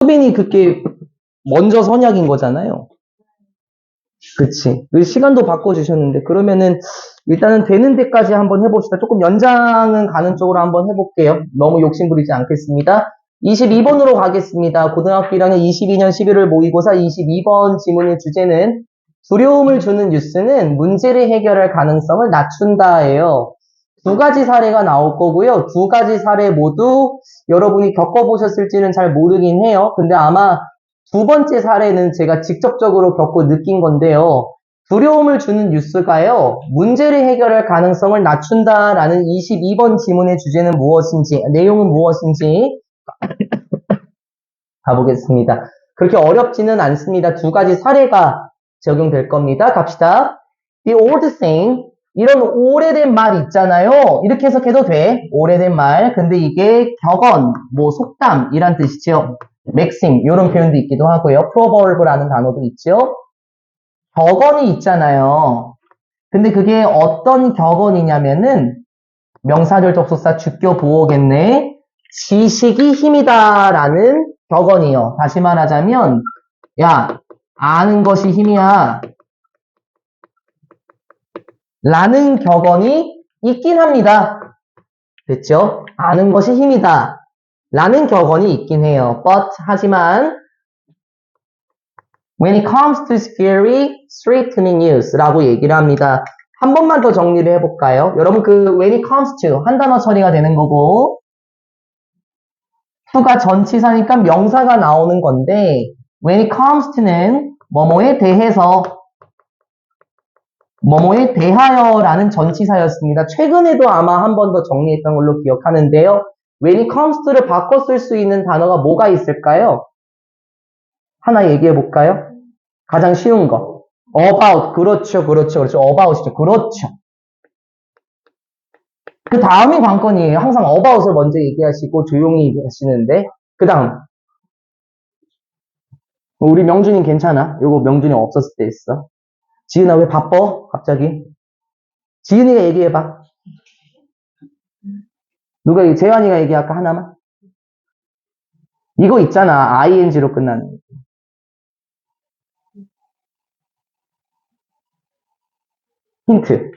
수빈이 그게 먼저 선약인 거잖아요. 그치. 그 시간도 바꿔주셨는데, 그러면은, 일단은 되는 데까지 한번 해봅시다. 조금 연장은 가는 쪽으로 한번 해볼게요. 너무 욕심부리지 않겠습니다. 22번으로 가겠습니다. 고등학교 1학년 22년 11월 모의고사 22번 지문의 주제는 두려움을 주는 뉴스는 문제를 해결할 가능성을 낮춘다예요. 두 가지 사례가 나올 거고요. 두 가지 사례 모두 여러분이 겪어보셨을지는 잘 모르긴 해요. 근데 아마 두 번째 사례는 제가 직접적으로 겪고 느낀 건데요. 두려움을 주는 뉴스가요. 문제를 해결할 가능성을 낮춘다라는 22번 지문의 주제는 무엇인지, 내용은 무엇인지 가보겠습니다. 그렇게 어렵지는 않습니다. 두 가지 사례가 적용될 겁니다. 갑시다. The old saying, 이런 오래된 말 있잖아요. 이렇게 해석해도 돼. 오래된 말. 근데 이게 격언, 뭐 속담이란 뜻이죠. maxim, 이런 표현도 있기도 하고요. proverb라는 단어도 있죠. 격언이 있잖아요. 근데 그게 어떤 격언이냐면은 명사절 접속사 주격 보호겠네. 지식이 힘이다라는 격언이요. 다시 말하자면 야, 아는 것이 힘이야 라는 격언이 있긴 합니다. 됐죠? 아는 것이 힘이다 라는 격언이 있긴 해요. But 하지만 when it comes to scary, threatening news 라고 얘기를 합니다. 한 번만 더 정리를 해볼까요? 여러분 그 when it comes to 한 단어 처리가 되는 거고 to가 전치사니까 명사가 나오는 건데 when it comes to는 뭐뭐에 대해서 뭐뭐에 대하여라는 전치사였습니다. 최근에도 아마 한 번 더 정리했던 걸로 기억하는데요. when it comes to를 바꿔 쓸 수 있는 단어가 뭐가 있을까요? 하나 얘기해 볼까요? 가장 쉬운 거. about. 그렇죠. about이죠. 그렇죠. 그 다음이 관건이에요. 항상 about을 먼저 얘기하시고 조용히 얘기하시는데 그 다음 우리 명준이 괜찮아? 요거 명준이 없었을 때 있어. 지은아 왜 바빠? 갑자기. 지은이가 얘기해봐. 누가 재환이가 얘기할까 하나만? 이거 있잖아. ing로 끝나는. 힌트.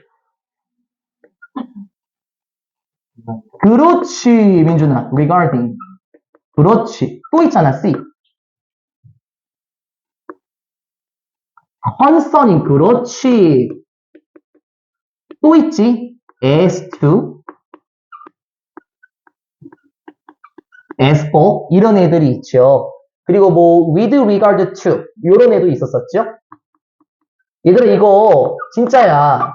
그렇지 민준아. regarding. 그렇지. 또 있잖아. see. concerning. 그렇지. 또 있지. as to. as for. 이런 애들이 있죠. 그리고 뭐 with regard to. 이런 애도 있었었죠. 얘들아 이거 진짜야.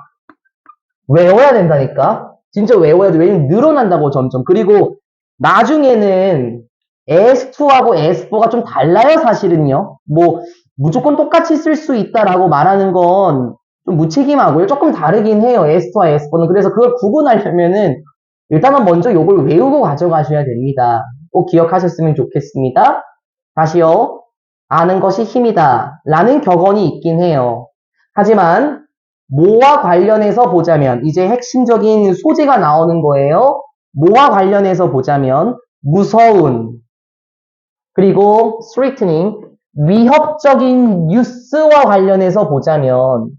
외워야 된다니까. 진짜 외워야 돼. 왜냐면 늘어난다고 점점. 그리고 나중에는 S2하고 S4가 좀 달라요 사실은요. 뭐 무조건 똑같이 쓸 수 있다라고 말하는 건 좀 무책임하고요. 조금 다르긴 해요. S2와 S4는. 그래서 그걸 구분하려면은 일단은 먼저 요걸 외우고 가져가셔야 됩니다. 꼭 기억하셨으면 좋겠습니다. 다시요. 아는 것이 힘이다 라는 격언이 있긴 해요. 하지만 뭐와 관련해서 보자면 이제 핵심적인 소재가 나오는 거예요. 뭐와 관련해서 보자면 무서운 그리고 threatening 위협적인 뉴스와 관련해서 보자면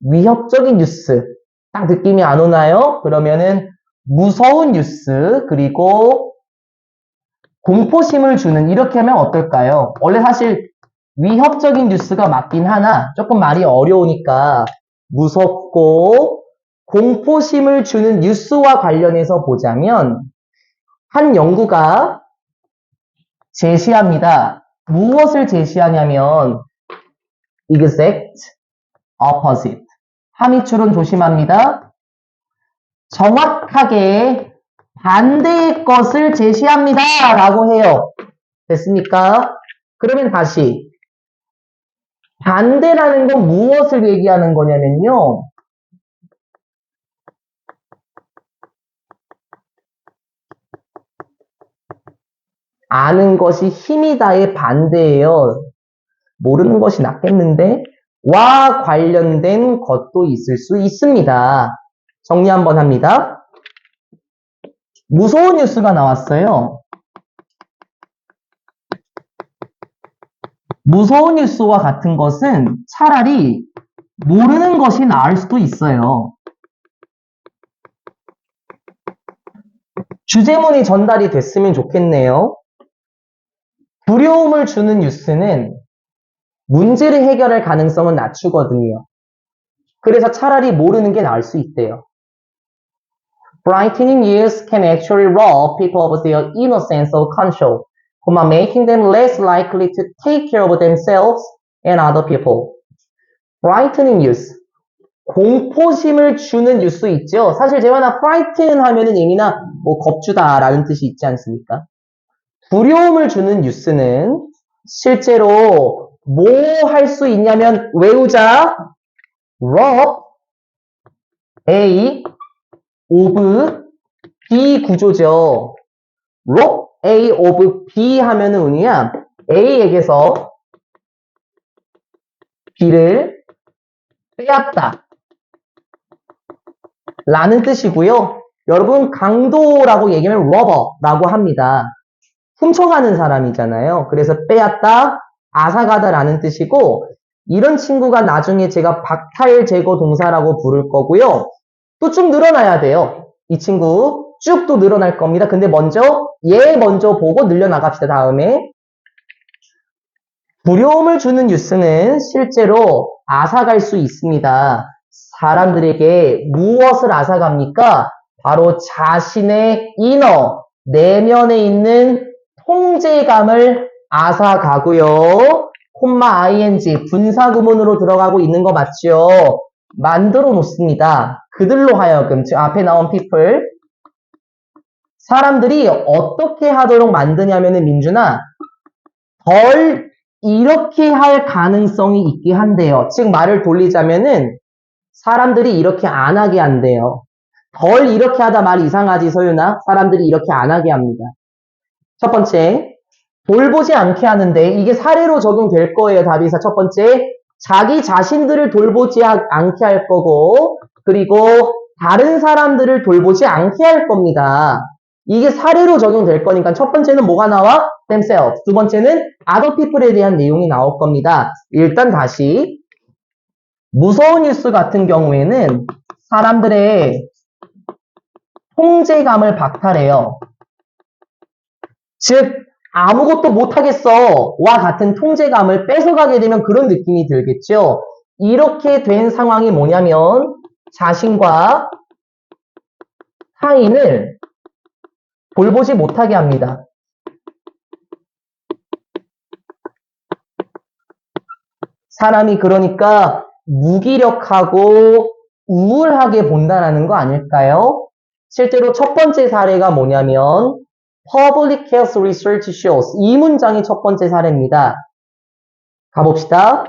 위협적인 뉴스 딱 느낌이 안 오나요? 그러면은 무서운 뉴스 그리고 공포심을 주는 이렇게 하면 어떨까요? 원래 사실 위협적인 뉴스가 맞긴 하나 조금 말이 어려우니까 무섭고 공포심을 주는 뉴스와 관련해서 보자면 한 연구가 제시합니다. 무엇을 제시하냐면 exact opposite. 함의출은 조심합니다. 정확하게 반대의 것을 제시합니다. 라고 해요. 됐습니까? 그러면 다시 반대라는 건 무엇을 얘기하는 거냐면요. 아는 것이 힘이다의 반대예요. 모르는 것이 낫겠는데? 와 관련된 것도 있을 수 있습니다. 정리 한번 합니다. 무서운 뉴스가 나왔어요. 무서운 뉴스와 같은 것은 차라리 모르는 것이 나을 수도 있어요. 주제문이 전달이 됐으면 좋겠네요. 두려움을 주는 뉴스는 문제를 해결할 가능성은 낮추거든요. 그래서 차라리 모르는 게 나을 수 있대요. Brightening news can actually rob people of their innocence or control, making them less likely to take care of themselves and other people. Brightening news. 공포심을 주는 뉴스 있죠? 사실 제가 frighten 하면은 예민한 겁주다라는 뜻이 있지 않습니까? 두려움을 주는 뉴스는 실제로 뭐 할 수 있냐면 외우자. rob A of B 구조죠. rob A of B 하면은 은희야 A에게서 B를 빼앗다 라는 뜻이고요. 여러분 강도라고 얘기하면 robber라고 합니다. 훔쳐가는 사람이잖아요. 그래서 빼앗다, 앗아가다 라는 뜻이고 이런 친구가 나중에 제가 박탈 제거 동사라고 부를 거고요. 또 쭉 늘어나야 돼요. 이 친구 쭉 또 늘어날 겁니다. 근데 먼저 얘 먼저 보고 늘려나갑시다. 다음에 두려움을 주는 뉴스는 실제로 앗아갈 수 있습니다. 사람들에게 무엇을 앗아갑니까? 바로 자신의 이너, 내면에 있는 통제감을 앗아가고요. 콤마 ing 분사구문으로 들어가고 있는 거 맞죠? 만들어 놓습니다. 그들로 하여금 즉 앞에 나온 people 사람들이 어떻게 하도록 만드냐면은 민준아 덜 이렇게 할 가능성이 있게 한대요. 즉 말을 돌리자면은 사람들이 이렇게 안 하게 한대요. 덜 이렇게 하다 말 이상하지 소윤아? 사람들이 이렇게 안 하게 합니다. 첫 번째 돌보지 않게 하는데 이게 사례로 적용될 거예요. 답이사 첫 번째 자기 자신들을 돌보지 않게 할 거고 그리고 다른 사람들을 돌보지 않게 할 겁니다. 이게 사례로 적용될 거니까 첫 번째는 뭐가 나와? themselves. 두 번째는 other people에 대한 내용이 나올 겁니다. 일단 다시 무서운 뉴스 같은 경우에는 사람들의 통제감을 박탈해요. 즉 아무것도 못하겠어 와 같은 통제감을 뺏어가게 되면 그런 느낌이 들겠죠. 이렇게 된 상황이 뭐냐면 자신과 타인을 돌보지 못하게 합니다. 사람이 그러니까 무기력하고 우울하게 본다라는 거 아닐까요? 실제로 첫 번째 사례가 뭐냐면 Public Health Research shows 이 문장이 첫 번째 사례입니다. 가봅시다.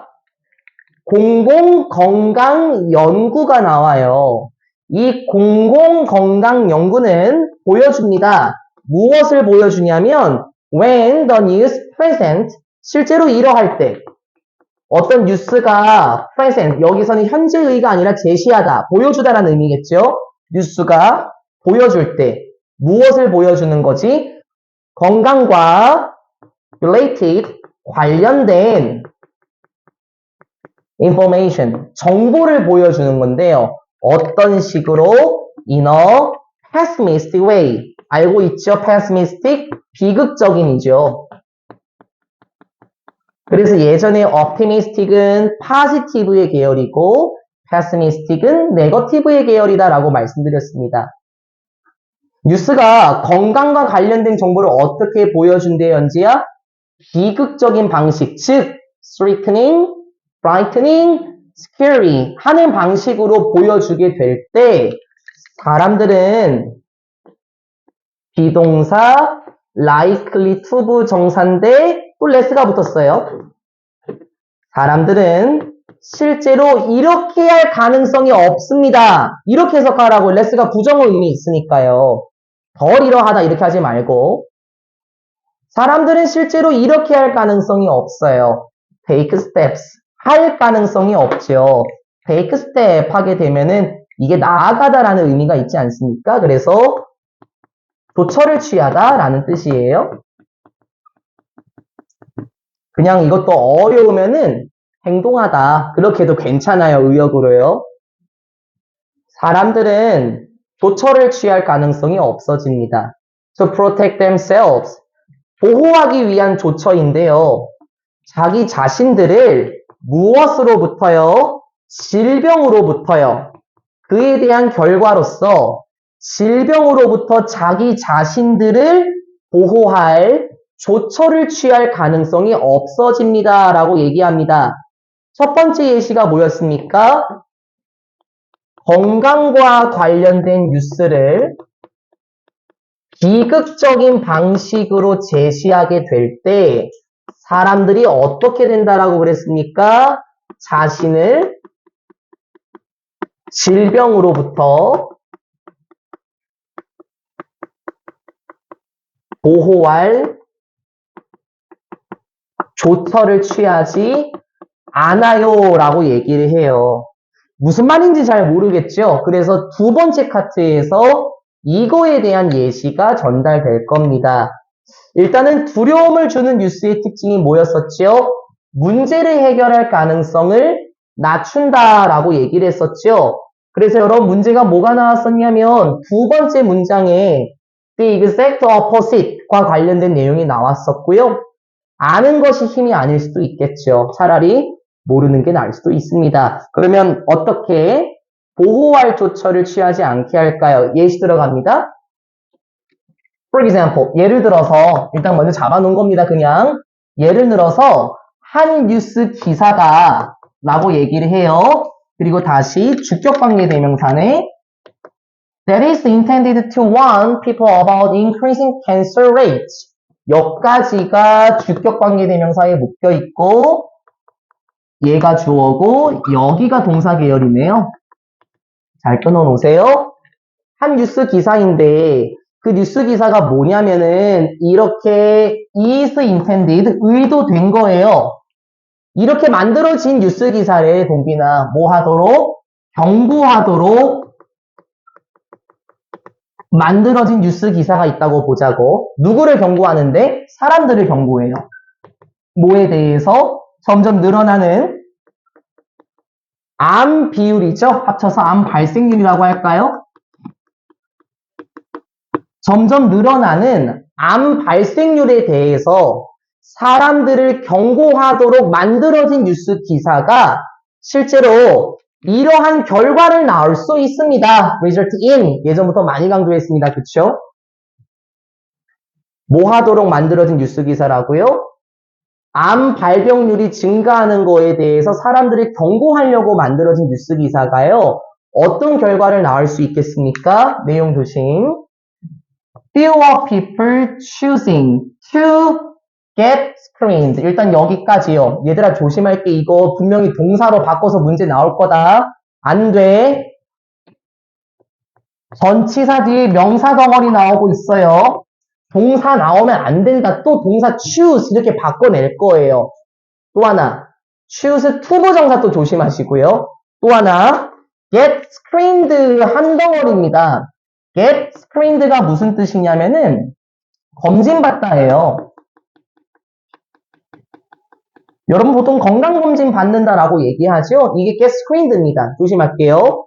공공건강 연구가 나와요. 이 공공건강 연구는 보여줍니다. 무엇을 보여주냐면 when the news present 실제로 이러할 때 어떤 뉴스가 present 여기서는 현재의가 아니라 제시하다, 보여주다라는 의미겠죠. 뉴스가 보여줄 때 무엇을 보여주는 거지? 건강과 related 관련된 information, 정보를 보여주는 건데요. 어떤 식으로? in a pessimistic way. 알고 있죠? pessimistic, 비극적인이죠. 그래서 예전에 optimistic은 positive의 계열이고 pessimistic은 negative의 계열이다라고 말씀드렸습니다. 뉴스가 건강과 관련된 정보를 어떻게 보여준대요, 연지야? 비극적인 방식, 즉 threatening, frightening, scary 하는 방식으로 보여주게 될 때 사람들은 비동사 likely to 부정사인데 또 레스가 붙었어요. 사람들은 실제로 이렇게 할 가능성이 없습니다. 이렇게 해석하라고 레스가 부정어 의미 있으니까요. 덜 이러하다 이렇게 하지 말고 사람들은 실제로 이렇게 할 가능성이 없어요. take steps 할 가능성이 없죠. take step 하게 되면은 이게 나아가다라는 의미가 있지 않습니까? 그래서 조처를 취하다라는 뜻이에요. 그냥 이것도 어려우면은 행동하다. 그렇게 해도 괜찮아요. 의역으로요. 사람들은 조처를 취할 가능성이 없어집니다. To protect themselves. 보호하기 위한 조처인데요. 자기 자신들을 무엇으로부터요? 질병으로부터요. 그에 대한 결과로서 질병으로부터 자기 자신들을 보호할 조처를 취할 가능성이 없어집니다. 라고 얘기합니다. 첫 번째 예시가 뭐였습니까? 건강과 관련된 뉴스를 비극적인 방식으로 제시하게 될 때 사람들이 어떻게 된다라고 그랬습니까? 자신을 질병으로부터 보호할 조처를 취하지 않아요 라고 얘기를 해요. 무슨 말인지 잘 모르겠죠? 그래서 두 번째 카트에서 이거에 대한 예시가 전달될 겁니다. 일단은 두려움을 주는 뉴스의 특징이 뭐였었죠? 문제를 해결할 가능성을 낮춘다라고 얘기를 했었죠. 그래서 여러분 문제가 뭐가 나왔었냐면 두 번째 문장에 the exact opposite과 관련된 내용이 나왔었고요. 아는 것이 힘이 아닐 수도 있겠죠. 차라리 모르는 게 나을 수도 있습니다. 그러면 어떻게 보호할 조처를 취하지 않게 할까요? 예시 들어갑니다. For example, 예를 들어서 일단 먼저 잡아놓은 겁니다. 그냥 예를 들어서 한 뉴스 기사가 라고 얘기를 해요. 그리고 다시 주격관계 대명사네 That is intended to warn people about increasing cancer rates. 여기까지가 주격관계 대명사에 묶여있고 얘가 주어고 여기가 동사 계열이네요. 잘 끊어놓으세요. 한 뉴스 기사인데 그 뉴스 기사가 뭐냐면은 이렇게 is intended, 의도된 거예요. 이렇게 만들어진 뉴스 기사를 동빈아 뭐 하도록? 경고하도록 만들어진 뉴스 기사가 있다고 보자고. 누구를 경고하는데? 사람들을 경고해요. 뭐에 대해서? 점점 늘어나는 암 비율이죠. 합쳐서 암 발생률이라고 할까요? 점점 늘어나는 암 발생률에 대해서 사람들을 경고하도록 만들어진 뉴스 기사가 실제로 이러한 결과를 낳을 수 있습니다. result in 예전부터 많이 강조했습니다. 그쵸? 뭐 하도록 만들어진 뉴스 기사라고요? 암 발병률이 증가하는 거에 대해서 사람들을 경고하려고 만들어진 뉴스 기사가요. 어떤 결과를 낳을 수 있겠습니까? 내용 조심. Fewer people choosing to get screened. 일단 여기까지요. 얘들아 조심할게. 이거 분명히 동사로 바꿔서 문제 나올 거다. 안 돼. 전치사 뒤에 명사 덩어리 나오고 있어요. 동사 나오면 안 된다. 또 동사 choose 이렇게 바꿔낼 거예요. 또 하나 choose 투부정사 또 조심하시고요. 또 하나 get screened 한 덩어리입니다. get screened가 무슨 뜻이냐면은 검진받다예요. 여러분 보통 건강검진 받는다라고 얘기하죠? 이게 get screened입니다. 조심할게요.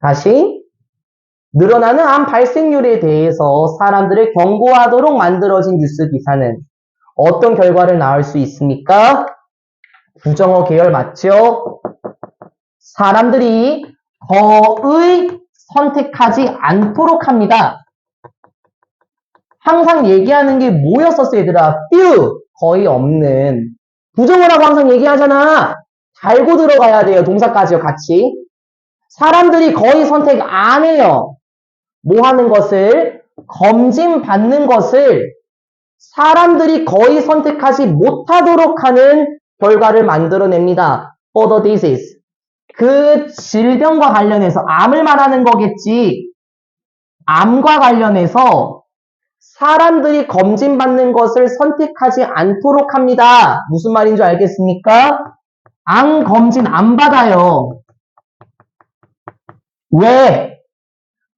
다시 늘어나는 암 발생률에 대해서 사람들을 경고하도록 만들어진 뉴스 기사는 어떤 결과를 낳을 수 있습니까? 부정어 계열 맞죠? 사람들이 거의 선택하지 않도록 합니다. 항상 얘기하는 게 뭐였었어 얘들아? few 거의 없는 부정어라고 항상 얘기하잖아. 달고 들어가야 돼요. 동사까지요 같이. 사람들이 거의 선택 안 해요. 뭐 하는 것을? 검진받는 것을 사람들이 거의 선택하지 못하도록 하는 결과를 만들어냅니다. for the disease. 그 질병과 관련해서 암을 말하는 거겠지. 암과 관련해서 사람들이 검진받는 것을 선택하지 않도록 합니다. 무슨 말인 줄 알겠습니까? 암 검진 안 받아요. 왜?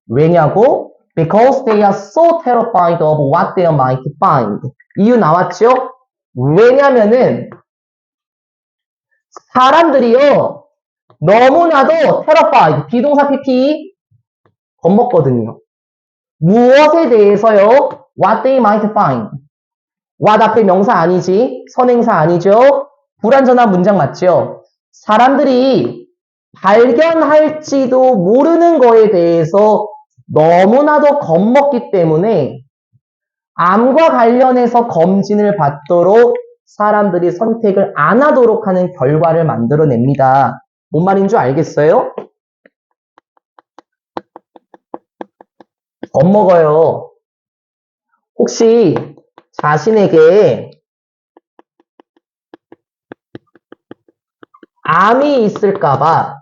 왜냐고? Because they are so terrified of what they might find. 이유 나왔죠? 왜냐면은 사람들이요 너무나도 terrified 비동사 PP 겁먹거든요. 무엇에 대해서요? What they might find. what 앞에 명사 아니지? 선행사 아니죠? 불완전한 문장 맞죠? 사람들이 발견할지도 모르는 거에 대해서 너무나도 겁먹기 때문에 암과 관련해서 검진을 받도록 사람들이 선택을 안 하도록 하는 결과를 만들어냅니다. 뭔 말인 줄 알겠어요? 겁먹어요. 혹시 자신에게 암이 있을까봐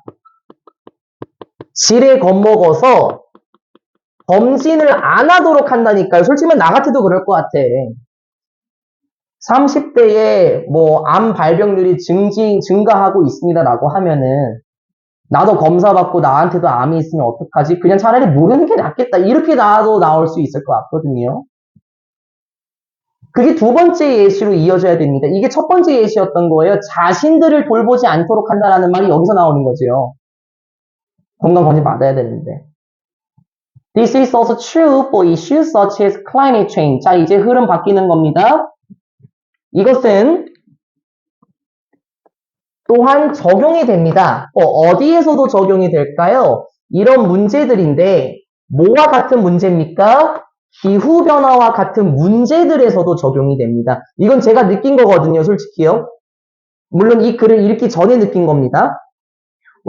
지레 겁먹어서 검진을 안 하도록 한다니까요. 솔직히 나 같아도 그럴 것 같아. 30대에 뭐 암 발병률이 증가하고 있습니다라고 하면은 나도 검사 받고 나한테도 암이 있으면 어떡하지? 그냥 차라리 모르는 게 낫겠다. 이렇게 나도 나올 수 있을 것 같거든요. 그게 두 번째 예시로 이어져야 됩니다. 이게 첫 번째 예시였던 거예요. 자신들을 돌보지 않도록 한다라는 말이 여기서 나오는 거죠. 건강검진 받아야 되는데. This is also true for issues such as climate change. 자, 이제 흐름 바뀌는 겁니다. 이것은 또한 적용이 됩니다. 어디에서도 적용이 될까요? 이런 문제들인데 뭐와 같은 문제입니까? 기후변화와 같은 문제들에서도 적용이 됩니다. 이건 제가 느낀 거거든요, 솔직히요. 물론 이 글을 읽기 전에 느낀 겁니다.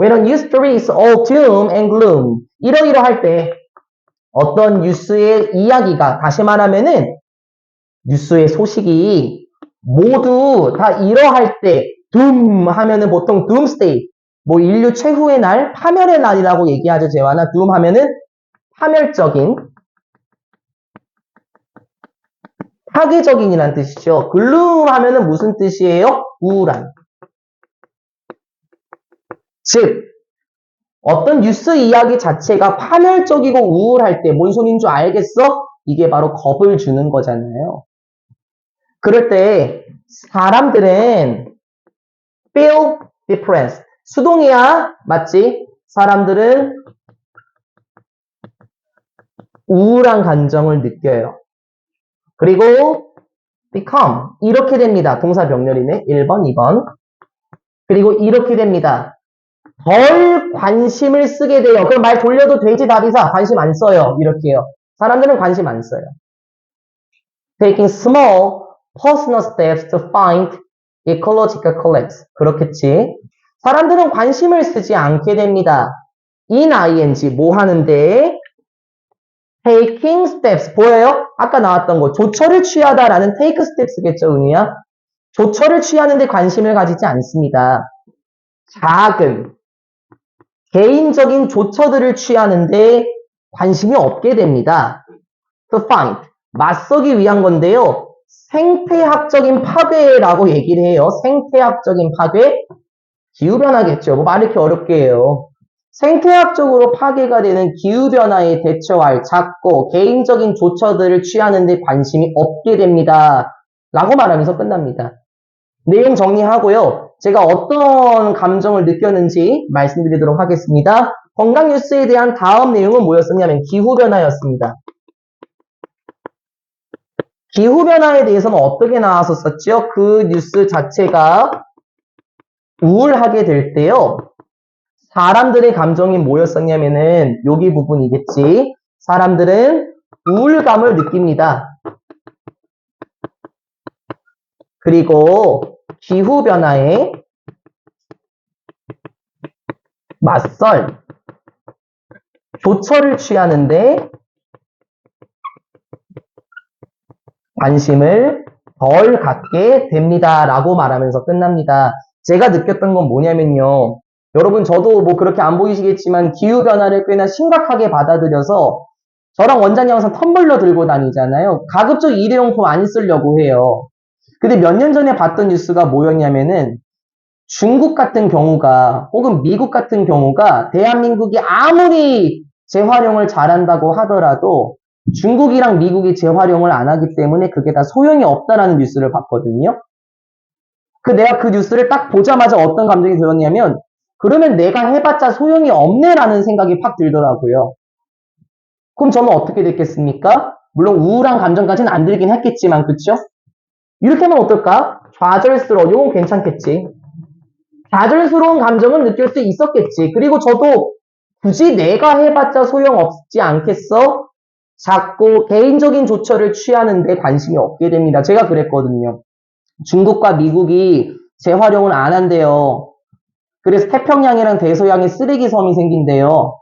When a news story is all doom and gloom. 이러이러할 때 어떤 뉴스의 이야기가, 다시 말하면은 뉴스의 소식이 모두 다 이러할 때 doom 하면은 보통 doomsday, 뭐 인류 최후의 날, 파멸의 날이라고 얘기하죠, 재화나. doom 하면은 파멸적인, 파괴적인이란 뜻이죠. gloom 하면은 무슨 뜻이에요? 우울한. 즉 어떤 뉴스 이야기 자체가 파멸적이고 우울할 때 뭔 소리인 줄 알겠어? 이게 바로 겁을 주는 거잖아요. 그럴 때 사람들은 feel depressed. 수동이야, 맞지? 사람들은 우울한 감정을 느껴요. 그리고 become 이렇게 됩니다. 동사 병렬이네. 1번, 2번. 그리고 이렇게 됩니다. 덜 관심을 쓰게 돼요. 그럼 말 돌려도 되지, 다비사. 관심 안 써요. 이렇게요. 사람들은 관심 안 써요. Taking small personal steps to find ecological collapse. 그렇겠지. 사람들은 관심을 쓰지 않게 됩니다. in ing 뭐 하는데? taking steps 보여요? 아까 나왔던 거 조처를 취하다라는 take steps겠죠, 은희야? 조처를 취하는데 관심을 가지지 않습니다. 작은 개인적인 조처들을 취하는데 관심이 없게 됩니다. to find 맞서기 위한 건데요. 생태학적인 파괴라고 얘기를 해요. 생태학적인 파괴? 기후변화겠죠. 뭐 말 이렇게 어렵게 해요. 생태학적으로 파괴가 되는 기후변화에 대처할 작고 개인적인 조처들을 취하는 데 관심이 없게 됩니다. 라고 말하면서 끝납니다. 내용 정리하고요. 제가 어떤 감정을 느꼈는지 말씀드리도록 하겠습니다. 건강 뉴스에 대한 다음 내용은 뭐였었냐면 기후변화였습니다. 기후변화에 대해서는 어떻게 나왔었죠? 그 뉴스 자체가 우울하게 될 때요. 사람들의 감정이 뭐였었냐면은 여기 부분이겠지. 사람들은 우울감을 느낍니다. 그리고 기후변화에 맞설 조처를 취하는데 관심을 덜 갖게 됩니다. 라고 말하면서 끝납니다. 제가 느꼈던 건 뭐냐면요. 여러분 저도 뭐 그렇게 안 보이시겠지만 기후변화를 꽤나 심각하게 받아들여서 저랑 원장님 항상 텀블러 들고 다니잖아요. 가급적 일회용품 안 쓰려고 해요. 근데 몇 년 전에 봤던 뉴스가 뭐였냐면은 중국 같은 경우가 혹은 미국 같은 경우가 대한민국이 아무리 재활용을 잘한다고 하더라도 중국이랑 미국이 재활용을 안 하기 때문에 그게 다 소용이 없다라는 뉴스를 봤거든요. 내가 그 뉴스를 딱 보자마자 어떤 감정이 들었냐면, 그러면 내가 해봤자 소용이 없네라는 생각이 팍 들더라고요. 그럼 저는 어떻게 됐겠습니까? 물론 우울한 감정까지는 안 들긴 했겠지만, 그쵸? 이렇게 하면 어떨까? 좌절스러워. 요건 괜찮겠지. 좌절스러운 감정은 느낄 수 있었겠지. 그리고 저도 굳이 내가 해봤자 소용없지 않겠어? 자꾸 개인적인 조처를 취하는데 관심이 없게 됩니다. 제가 그랬거든요. 중국과 미국이 재활용을 안 한대요. 그래서 태평양이랑 대서양에 쓰레기 섬이 생긴대요.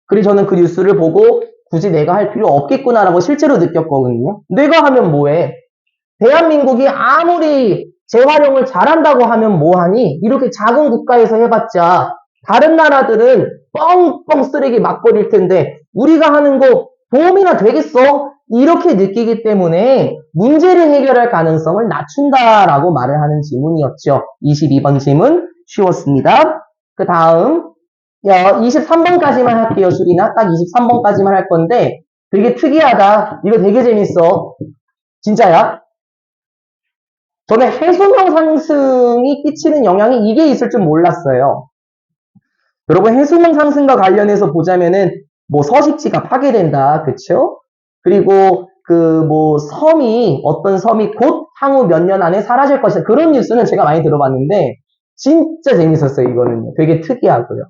그래서 저는 그 뉴스를 보고 굳이 내가 할 필요 없겠구나라고 실제로 느꼈거든요. 내가 하면 뭐해? 대한민국이 아무리 재활용을 잘한다고 하면 뭐하니? 이렇게 작은 국가에서 해봤자 다른 나라들은 뻥뻥 쓰레기 막 버릴 텐데 우리가 하는 거 도움이나 되겠어? 이렇게 느끼기 때문에 문제를 해결할 가능성을 낮춘다라고 말을 하는 지문이었죠. 22번 지문 쉬웠습니다. 그 다음 23번까지만 할게요. 수리나 딱 23번까지만 할 건데 되게 특이하다. 이거 되게 재밌어. 진짜야? 저는 해수면 상승이 끼치는 영향이 이게 있을 줄 몰랐어요. 여러분 해수면 상승과 관련해서 보자면은 뭐 서식지가 파괴된다, 그쵸? 그리고 그 뭐 어떤 섬이 곧 향후 몇 년 안에 사라질 것이다. 그런 뉴스는 제가 많이 들어봤는데 진짜 재밌었어요. 이거는 되게 특이하고요.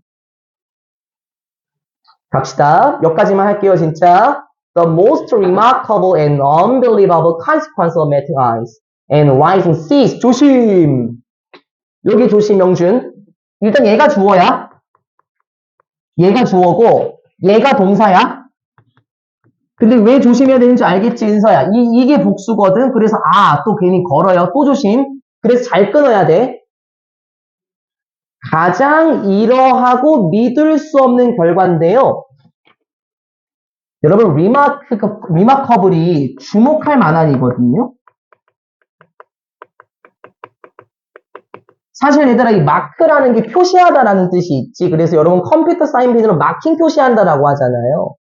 갑시다. 여기까지만 할게요, 진짜. The most remarkable and unbelievable consequence of melting ice and rising seas. 조심. 여기 조심, 명준. 일단 얘가 주어야. 얘가 주어고 얘가 동사야. 근데 왜 조심해야 되는지 알겠지, 은서야? 이게 복수거든. 그래서 또 괜히 걸어요. 또 조심. 그래서 잘 끊어야 돼. 가장 이러하고 믿을 수 없는 결과인데요. 여러분 remarkable이 주목할 만한이거든요. 사실 얘들아 이 마크라는 게 표시하다라는 뜻이 있지. 그래서 여러분 컴퓨터 사인펜으로 마킹 표시한다라고 하잖아요.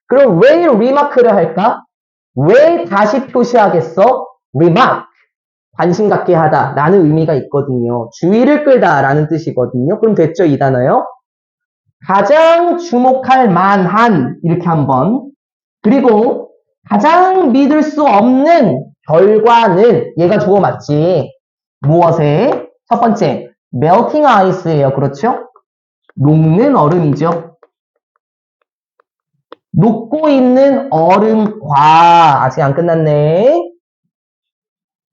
그럼 왜 remark를 할까? 왜 다시 표시하겠어? remark, 관심 갖게 하다 라는 의미가 있거든요. 주의를 끌다 라는 뜻이거든요. 그럼 됐죠, 이 단어요? 가장 주목할 만한 이렇게 한번. 그리고 가장 믿을 수 없는 결과는 얘가 주어 맞지. 무엇에? 첫 번째, melting ice예요. 그렇죠? 녹는 얼음이죠. 녹고 있는 얼음과 아직 안 끝났네.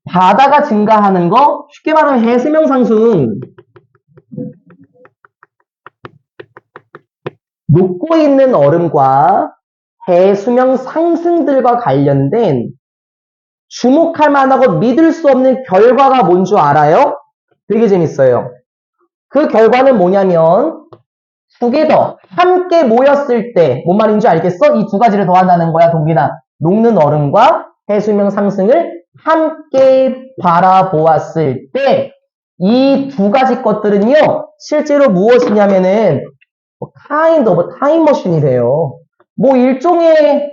바다가 증가하는 거 쉽게 말하면 해수면 상승. 녹고 있는 얼음과 해수면 상승들과 관련된 주목할 만하고 믿을 수 없는 결과가 뭔 줄 알아요? 되게 재밌어요. 그 결과는 뭐냐면 together, 함께 모였을 때 뭔 말인지 알겠어? 이 두 가지를 더한다는 거야, 동기나. 녹는 얼음과 해수면 상승을 함께 바라보았을 때 이 두 가지 것들은요, 실제로 무엇이냐면은 kind of 타임머신이래요. 뭐 일종의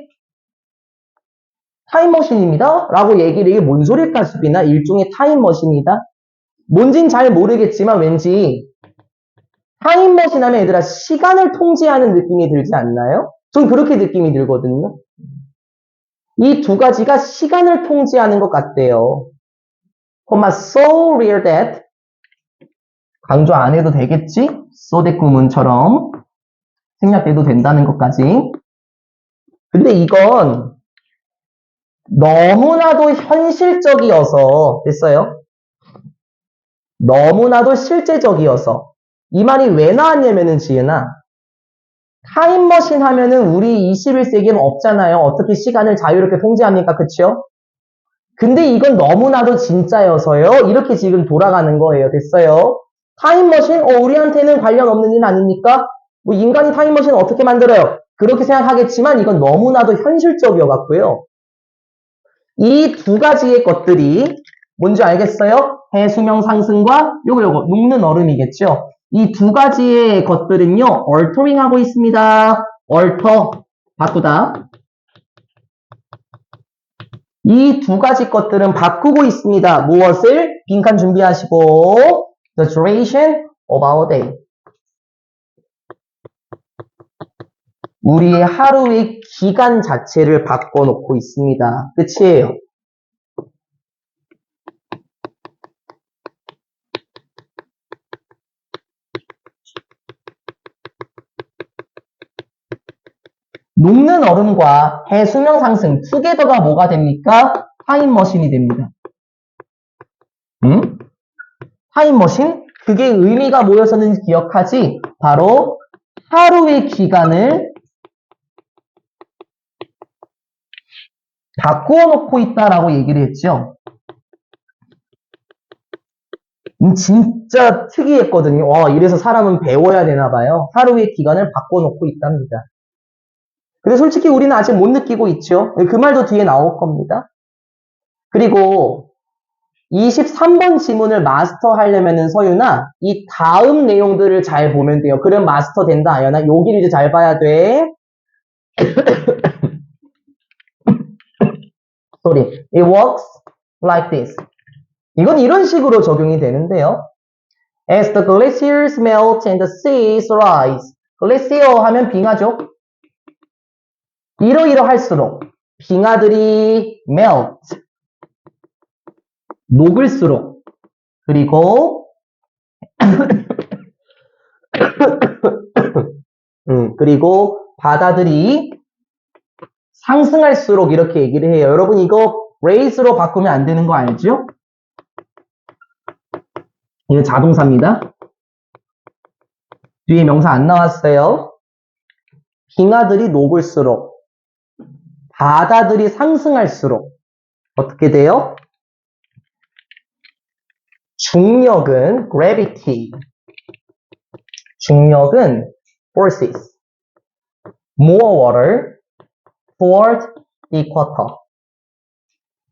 타임머신입니다. 라고 얘기를 이게 뭔 소릴까 싶이나 일종의 타임머신이다. 뭔진 잘 모르겠지만 왠지 타임머신 하면 얘들아 시간을 통제하는 느낌이 들지 않나요? 전 그렇게 느낌이 들거든요. 이 두 가지가 시간을 통제하는 것 같대요. so real that 강조 안 해도 되겠지? so that 구문처럼 생략돼도 된다는 것까지. 근데 이건 너무나도 현실적이어서 됐어요? 너무나도 실제적이어서 이 말이 왜 나왔냐면은 지은아 타임머신 하면은 우리 21세기에는 없잖아요. 어떻게 시간을 자유롭게 통제합니까? 그쵸? 근데 이건 너무나도 진짜여서요. 이렇게 지금 돌아가는 거예요. 됐어요? 타임머신? 우리한테는 관련 없는 일 아닙니까? 뭐 인간이 타임머신을 어떻게 만들어요? 그렇게 생각하겠지만 이건 너무나도 현실적이어 갖고요. 이 두 가지의 것들이 뭔지 알겠어요? 해수면 상승과 요거 녹는 얼음이겠죠? 이 두 가지의 것들은요, altering 하고 있습니다. alter, 바꾸다. 이 두 가지 것들은 바꾸고 있습니다. 무엇을? 빈칸 준비하시고 the duration of our day. 우리의 하루의 기간 자체를 바꿔놓고 있습니다. 끝이에요. 녹는 얼음과 해 수명 상승 투게더가 뭐가 됩니까? 타임머신이 됩니다. 응? 타임머신? 그게 의미가 뭐였었는지 기억하지? 바로 하루의 기간을 바꾸어 놓고 있다라고 얘기를 했죠. 진짜 특이했거든요. 와, 이래서 사람은 배워야 되나 봐요. 하루의 기간을 바꿔 놓고 있답니다. 근데 솔직히 우리는 아직 못 느끼고 있죠. 그 말도 뒤에 나올 겁니다. 그리고 23번 지문을 마스터 하려면은 서윤아, 이 다음 내용들을 잘 보면 돼요. 그럼 마스터 된다, 아연아. 여기를 이제 잘 봐야 돼. Sorry. It works like this. 이건 이런 식으로 적용이 되는데요. As the glaciers melt and the seas rise. 글래시어 하면 빙하죠. 이러이러할수록 빙하들이 melt, 녹을수록, 그리고 그리고 바다들이 상승할수록 이렇게 얘기를 해요. 여러분 이거 raise로 바꾸면 안 되는 거 알죠? 이거 자동사입니다. 뒤에 명사 안 나왔어요. 빙하들이 녹을수록, 바다들이 상승할수록 어떻게 돼요? 중력은 gravity, 중력은 forces, more water toward the equator.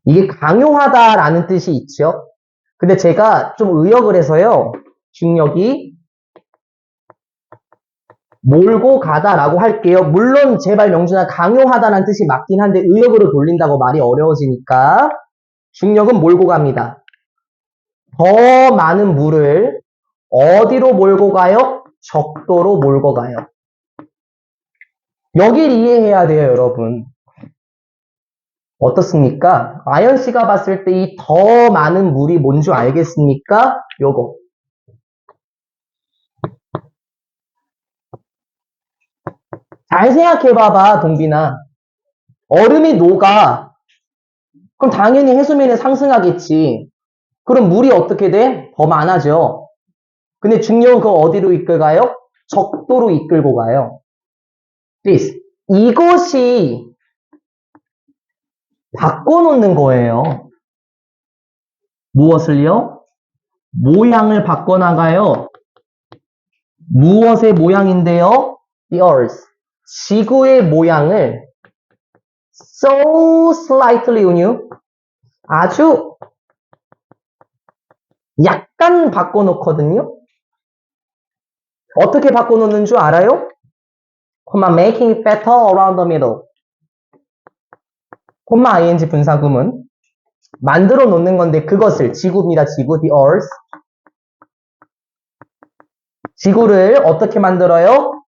이게 강요하다라는 뜻이 있죠. 근데 제가 좀 의역을 해서요. 중력이 몰고 가다라고 할게요. 물론 제발 명준아 강요하다라는 뜻이 맞긴 한데 의역으로 돌린다고 말이 어려워지니까 중력은 몰고 갑니다. 더 많은 물을 어디로 몰고 가요? 적도로 몰고 가요. 여길 이해해야 돼요, 여러분. 어떻습니까? 아연 씨가 봤을 때 이 더 많은 물이 뭔지 알겠습니까? 요거. 잘 생각해봐봐, 동빈아. 얼음이 녹아. 그럼 당연히 해수면이 상승하겠지. 그럼 물이 어떻게 돼? 더 많아져. 근데 중력은 그거 어디로 이끌 가요? 적도로 이끌고 가요. This. 이것이 바꿔놓는 거예요. 무엇을요? 모양을 바꿔나가요. 무엇의 모양인데요? The Earth. 지구의 모양을 so slightly 운유 아주 약간 바꿔놓거든요. 어떻게 바꿔놓는 줄 알아요? making it better around the middle. ing 분사구문 만들어 놓는 건데 그것을 지구입니다. 지구, the earth. 지구를 어떻게 만들어요?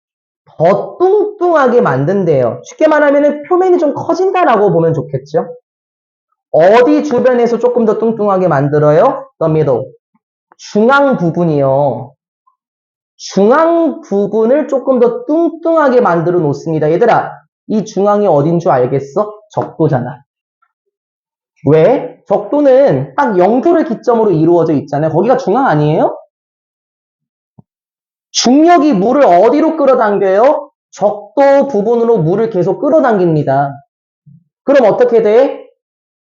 더 뚱뚱하게 만든대요. 쉽게 말하면 표면이 좀 커진다라고 보면 좋겠죠. 어디 주변에서 조금 더 뚱뚱하게 만들어요? the middle. 중앙 부분이요. 중앙 부분을 조금 더 뚱뚱하게 만들어 놓습니다. 얘들아, 이 중앙이 어딘 줄 알겠어? 적도잖아. 왜? 적도는 딱 0도를 기점으로 이루어져 있잖아요. 거기가 중앙 아니에요? 중력이 물을 어디로 끌어당겨요? 적도 부분으로 물을 계속 끌어당깁니다. 그럼 어떻게 돼?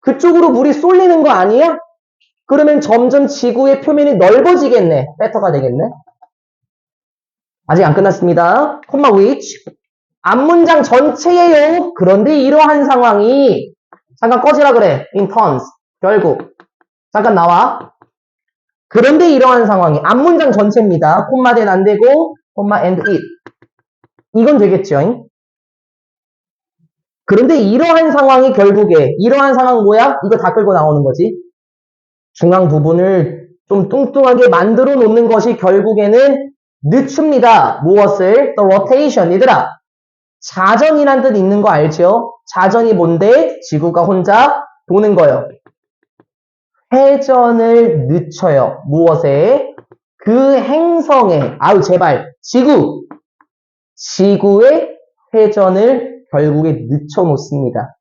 그쪽으로 물이 쏠리는 거 아니야? 그러면 점점 지구의 표면이 넓어지겠네. 배터가 되겠네. 아직 안 끝났습니다. which 앞문장 전체예요. 그런데 이러한 상황이 잠깐 꺼지라 그래. in turns 결국 잠깐 나와. 그런데 이러한 상황이 앞문장 전체입니다. 콤마된 안 되고 콤마 and it 이건 되겠죠. 그런데 이러한 상황이 결국에 이러한 상황 뭐야? 이거 다 끌고 나오는 거지. 중앙 부분을 좀 뚱뚱하게 만들어 놓는 것이 결국에는 늦춥니다. 무엇을? The rotation. 얘들아, 자전이란 뜻 있는 거 알죠? 자전이 뭔데? 지구가 혼자 도는 거예요. 회전을 늦춰요. 무엇에? 그 행성에, 아유 제발, 지구의 회전을 결국에 늦춰 놓습니다.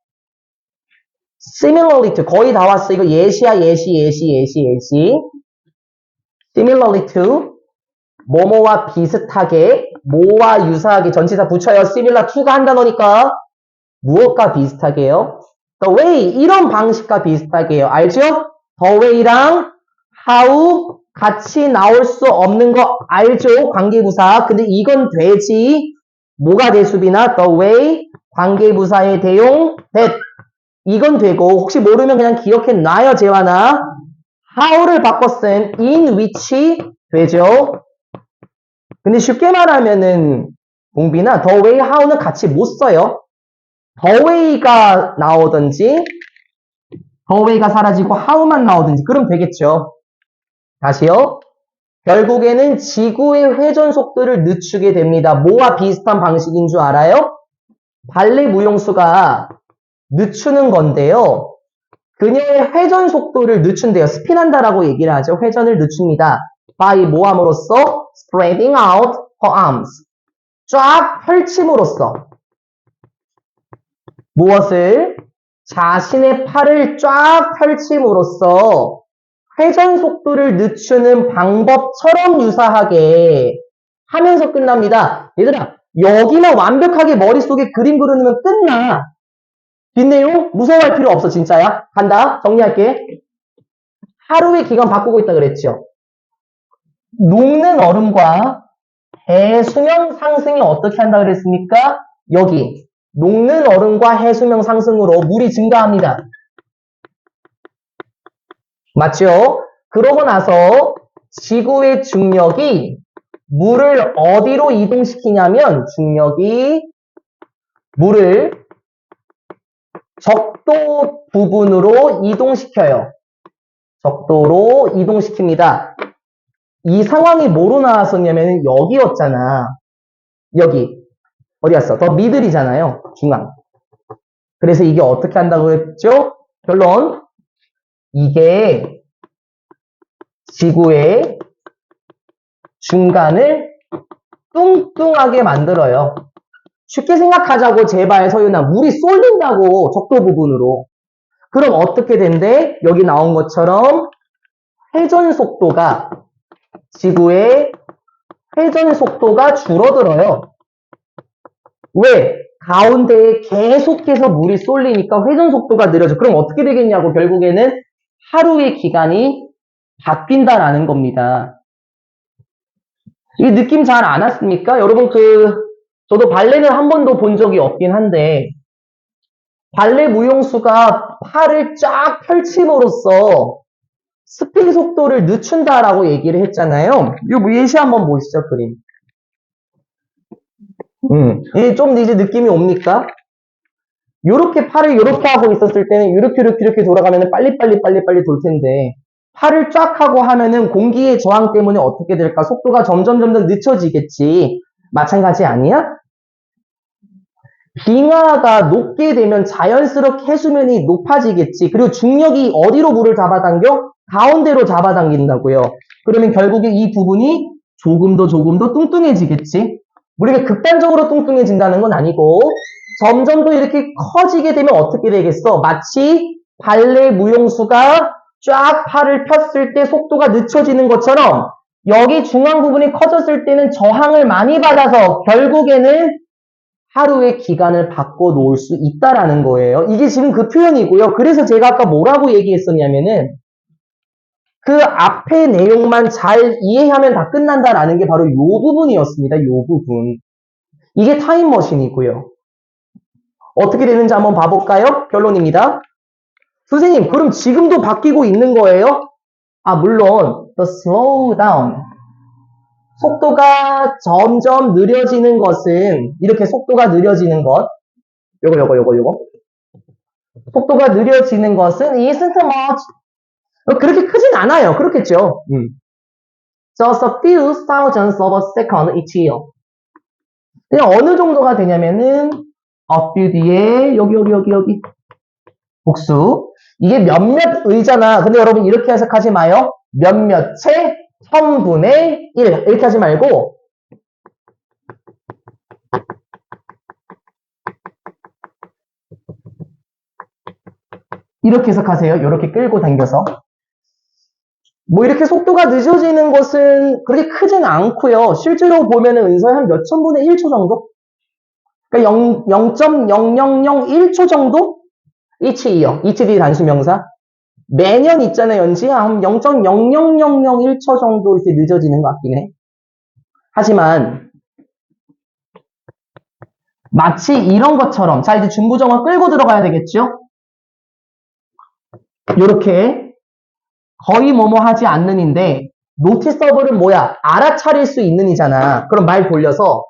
Similarly to, 거의 다 왔어. 이거 예시야, 예시. Similarly to, 뭐뭐와 비슷하게, 뭐와 유사하게, 전치사 붙여요. Similar to가 한 단어니까, 무엇과 비슷하게요? The way, 이런 방식과 비슷하게요. 알죠? The way랑 how 같이 나올 수 없는 거 알죠? 관계부사. 근데 이건 되지. 뭐가 대수비나 the way, 관계부사의 대용, that. 이건 되고, 혹시 모르면 그냥 기억해 놔요, 재환아. how를 바꿨은 in which 되죠? 근데 쉽게 말하면은, 공비나 the way, how는 같이 못 써요. the way가 나오든지, the way가 사라지고 how만 나오든지, 그럼 되겠죠. 다시요. 결국에는 지구의 회전 속도를 늦추게 됩니다. 뭐와 비슷한 방식인 줄 알아요? 발레 무용수가 늦추는 건데요. 그녀의 회전 속도를 늦춘대요. 스핀한다라고 얘기를 하죠. 회전을 늦춥니다. by 뭐함으로써? spreading out her arms. 쫙 펼침으로써. 무엇을? 자신의 팔을 쫙 펼침으로써 회전 속도를 늦추는 방법처럼 유사하게 하면서 끝납니다. 얘들아, 여기만 완벽하게 머릿속에 그림 그려놓으면 끝나. 뒷내용 무서워할 필요 없어, 진짜야. 간다. 정리할게. 하루의 기간 바꾸고 있다 그랬죠. 녹는 얼음과 해수면 상승이 어떻게 한다 그랬습니까? 여기 녹는 얼음과 해수면 상승으로 물이 증가합니다. 맞죠? 그러고 나서 지구의 중력이 물을 어디로 이동시키냐면 중력이 물을 적도 부분으로 이동시켜요. 적도로 이동시킵니다. 이 상황이 뭐로 나왔었냐면 여기였잖아. 여기. 어디 갔어? 더 미들이잖아요. 중앙. 그래서 이게 어떻게 한다고 했죠? 결론. 이게 지구의 중간을 뚱뚱하게 만들어요. 쉽게 생각하자고 제발 서윤아. 물이 쏠린다고 적도 부분으로. 그럼 어떻게 된대? 여기 나온 것처럼 회전 속도가 지구의 회전 속도가 줄어들어요. 왜? 가운데에 계속해서 물이 쏠리니까 회전 속도가 느려져. 그럼 어떻게 되겠냐고 결국에는 하루의 기간이 바뀐다라는 겁니다. 이 느낌 잘 안 왔습니까? 여러분 저도 발레는 한 번도 본 적이 없긴 한데 발레 무용수가 팔을 쫙 펼침으로써 스피드 속도를 늦춘다라고 얘기를 했잖아요. 이 예시 한번 보시죠, 그림. 이게 좀 이제 느낌이 옵니까? 요렇게 팔을 요렇게 하고 있었을 때는 요렇게 돌아가면 빨리빨리 돌 텐데 팔을 쫙 하고 하면은 공기의 저항 때문에 어떻게 될까? 속도가 점점 늦춰지겠지. 마찬가지 아니야? 빙하가 녹게 되면 자연스럽게 해수면이 높아지겠지. 그리고 중력이 어디로 물을 잡아당겨? 가운데로 잡아당긴다고요. 그러면 결국에 이 부분이 조금 더 뚱뚱해지겠지. 우리가 극단적으로 뚱뚱해진다는 건 아니고 점점 더 이렇게 커지게 되면 어떻게 되겠어? 마치 발레 무용수가 쫙 팔을 폈을 때 속도가 늦춰지는 것처럼 여기 중앙 부분이 커졌을 때는 저항을 많이 받아서 결국에는 하루의 기간을 바꿔 놓을 수 있다라는 거예요. 이게 지금 그 표현이고요. 그래서 제가 아까 뭐라고 얘기했었냐면은 그 앞의 내용만 잘 이해하면 다 끝난다라는 게 바로 요 부분이었습니다. 요 부분. 이게 타임머신이고요. 어떻게 되는지 한번 봐볼까요? 결론입니다. 선생님, 그럼 지금도 바뀌고 있는 거예요? 물론 the slow down. 속도가 점점 느려지는 것은 이렇게 속도가 느려지는 것 요거. 속도가 느려지는 것은 isn't much. 그렇게 크진 않아요. 그렇겠죠. Just a few thousands of a second each year. 그냥 어느 정도가 되냐면은 a few 뒤에 여기 복수. 이게 몇몇 의잖아. 근데 여러분 이렇게 해석하지 마요. 몇몇의 1000분의 1 이렇게 하지 말고 이렇게 해석하세요. 이렇게 끌고 당겨서. 뭐 이렇게 속도가 늦어지는 것은 그렇게 크진 않고요. 실제로 보면은 은서에 한 몇천 분의 1초 정도? 그러니까 0.0001초 정도? each year. each 뒤 단수명사. 매년 있잖아요, 연지야. 한 0.00001초 정도 이렇게 늦어지는 것 같긴 해. 하지만 마치 이런 것처럼 자 이제 중부정을 끌고 들어가야 되겠죠? 요렇게 거의 뭐뭐 하지 않는인데 노티서블은 뭐야? 알아차릴 수 있는 이잖아. 그럼 말 돌려서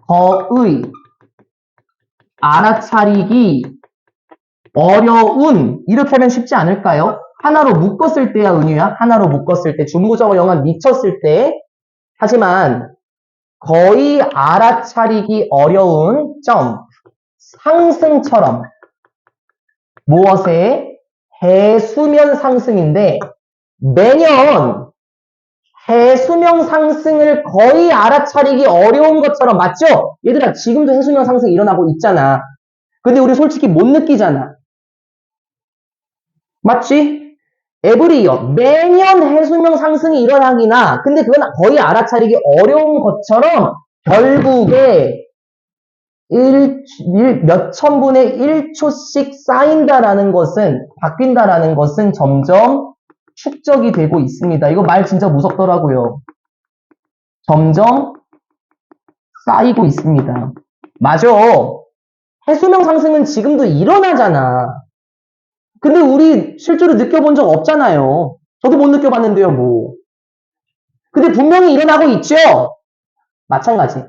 거의 알아차리기 어려운 이렇게 하면 쉽지 않을까요? 하나로 묶었을 때야 은유야. 하나로 묶었을 때 중부정을 영한 미쳤을 때 하지만 거의 알아차리기 어려운 점 상승처럼 무엇의 해수면 상승인데 매년 해수면 상승을 거의 알아차리기 어려운 것처럼 맞죠? 얘들아 지금도 해수면 상승 일어나고 있잖아. 근데 우리 솔직히 못 느끼잖아. 맞지? 에브리어 매년 해수면 상승이 일어나기나 근데 그건 거의 알아차리기 어려운 것처럼 결국에 몇천 분의 1초씩 쌓인다라는 것은 바뀐다라는 것은 점점 축적이 되고 있습니다. 이거 말 진짜 무섭더라고요. 점점 쌓이고 있습니다. 맞아. 해수면 상승은 지금도 일어나잖아. 근데 우리 실제로 느껴본 적 없잖아요. 저도 못 느껴봤는데요, 뭐. 근데 분명히 일어나고 있죠? 마찬가지.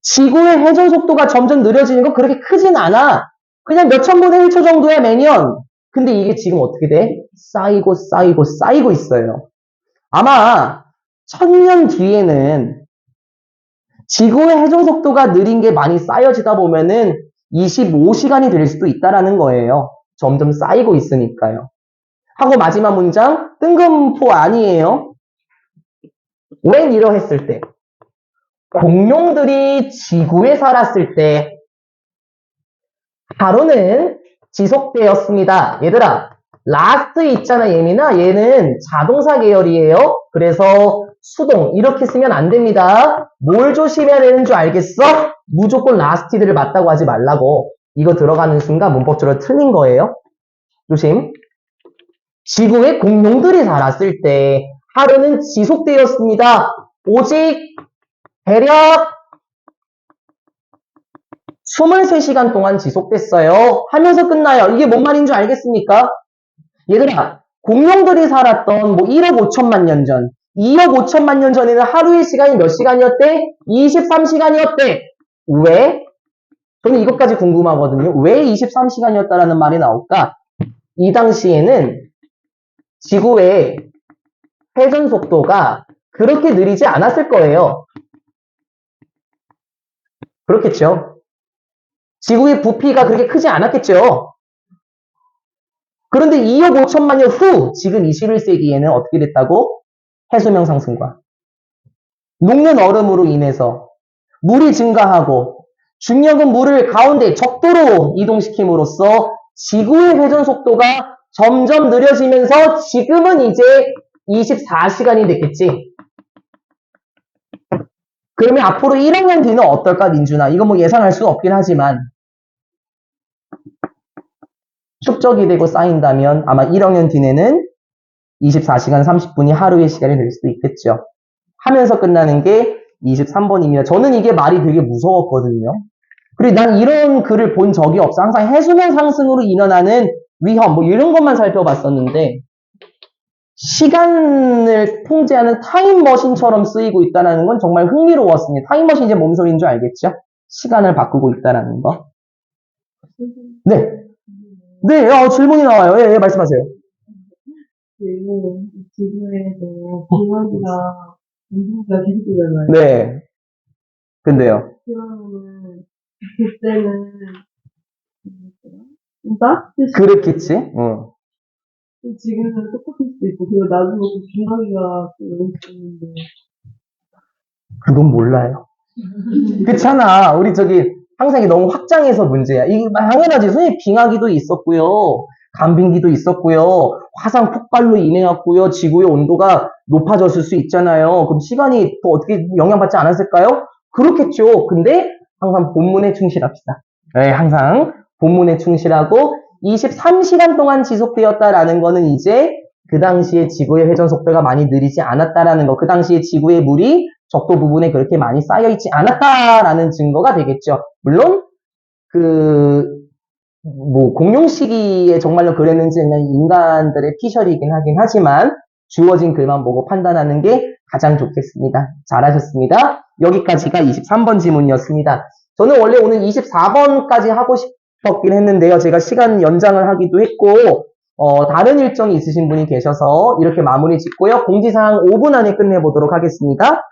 지구의 회전 속도가 점점 느려지는 건 그렇게 크진 않아. 그냥 몇천 분의 1초 정도야, 매년. 근데 이게 지금 어떻게 돼? 쌓이고 있어요. 아마 1000년 뒤에는 지구의 회전 속도가 느린 게 많이 쌓여지다 보면은 25시간이 될 수도 있다라는 거예요. 점점 쌓이고 있으니까요. 하고 마지막 문장 뜬금포 아니에요. 웬 이러했을 때 공룡들이 지구에 살았을 때 하루는 지속되었습니다. 얘들아 last 있잖아 예민아 얘는 자동사 계열이에요. 그래서 수동 이렇게 쓰면 안 됩니다. 뭘 조심해야 되는 줄 알겠어? 무조건 last들을 맞다고 하지 말라고. 이거 들어가는 순간 문법적으로 틀린 거예요. 조심. 지구에 공룡들이 살았을 때 하루는 지속되었습니다. 오직 대략 23시간 동안 지속됐어요. 하면서 끝나요. 이게 뭔 말인 줄 알겠습니까? 얘들아, 공룡들이 살았던 뭐 1억 5천만 년 전, 2억 5천만 년 전에는 하루의 시간이 몇 시간이었대? 23시간이었대. 왜? 저는 이것까지 궁금하거든요. 왜 23시간이었다라는 말이 나올까? 이 당시에는 지구의 회전 속도가 그렇게 느리지 않았을 거예요. 그렇겠죠. 지구의 부피가 그렇게 크지 않았겠죠. 그런데 2억 5천만 년 후, 지금 21세기에는 어떻게 됐다고? 해수면 상승과 녹는 얼음으로 인해서 물이 증가하고 중력은 물을 가운데 적도로 이동시킴으로써 지구의 회전 속도가 점점 느려지면서 지금은 이제 24시간이 됐겠지. 그러면 앞으로 1억 년 뒤는 어떨까 민준아? 이거 뭐 예상할 수 없긴 하지만 축적이 되고 쌓인다면 아마 1억 년 뒤에는 24시간 30분이 하루의 시간이 될 수도 있겠죠. 하면서 끝나는 게 23번입니다. 저는 이게 말이 되게 무서웠거든요. 그리고 난 이런 글을 본 적이 없어. 항상 해수면 상승으로 일어나는 위험 뭐 이런 것만 살펴봤었는데 시간을 통제하는 타임머신처럼 쓰이고 있다는 건 정말 흥미로웠습니다. 타임머신 이제 뭔 소리인 줄 알겠죠? 시간을 바꾸고 있다라는 거. 네. 네, 질문이 나와요. 예, 예, 말씀하세요. 지구에서 빙하기가 운동기가 계속되잖아요. 네. 근데요. 그러면은 그때는 좀 따뜻해지고 그렇겠지? 응. 지금은 똑같을 수도 있고 그리고 나중에 또 빙하기가 또 오를 수 있는데 그건 몰라요. 그렇잖아. 우리 항상 이게 너무 확장해서 문제야. 이게 당연하지. 선생님, 빙하기도 있었고요. 간빙기도 있었고요. 화산 폭발로 인해 갖고요. 지구의 온도가 높아졌을 수 있잖아요. 그럼 시간이 또 어떻게 영향받지 않았을까요? 그렇겠죠. 근데 항상 본문에 충실합시다. 네, 항상 본문에 충실하고 23시간 동안 지속되었다라는 거는 이제 그 당시에 지구의 회전 속도가 많이 느리지 않았다라는 거. 그 당시에 지구의 물이 적도 부분에 그렇게 많이 쌓여있지 않았다라는 증거가 되겠죠. 물론 공룡 시기에 정말로 그랬는지 그냥 인간들의 피셜이긴 하긴 하지만 주어진 글만 보고 판단하는 게 가장 좋겠습니다. 잘하셨습니다. 여기까지가 23번 지문이었습니다. 저는 원래 오늘 24번까지 하고 싶었긴 했는데요. 제가 시간 연장을 하기도 했고 다른 일정이 있으신 분이 계셔서 이렇게 마무리 짓고요. 공지사항 5분 안에 끝내보도록 하겠습니다.